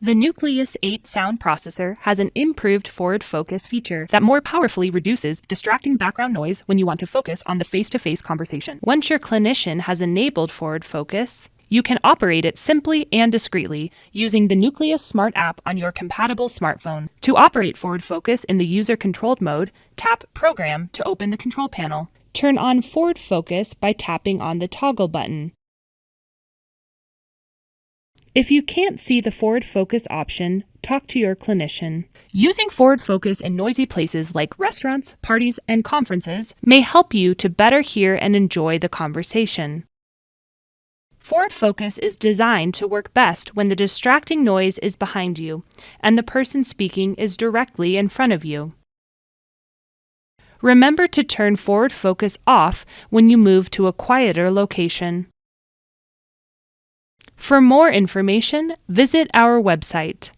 The Nucleus 8 sound processor has an improved forward focus feature that more powerfully reduces distracting background noise when you want to focus on the face-to-face conversation. Once your clinician has enabled forward focus, you can operate it simply and discreetly using the Nucleus Smart app on your compatible smartphone. To operate forward focus in the user-controlled mode, tap Program to open the control panel. Turn on forward focus by tapping on the toggle button. If you can't see the forward focus option, talk to your clinician. Using forward focus in noisy places like restaurants, parties, and conferences may help you to better hear and enjoy the conversation. Forward focus is designed to work best when the distracting noise is behind you and the person speaking is directly in front of you. Remember to turn forward focus off when you move to a quieter location. For more information, visit our website.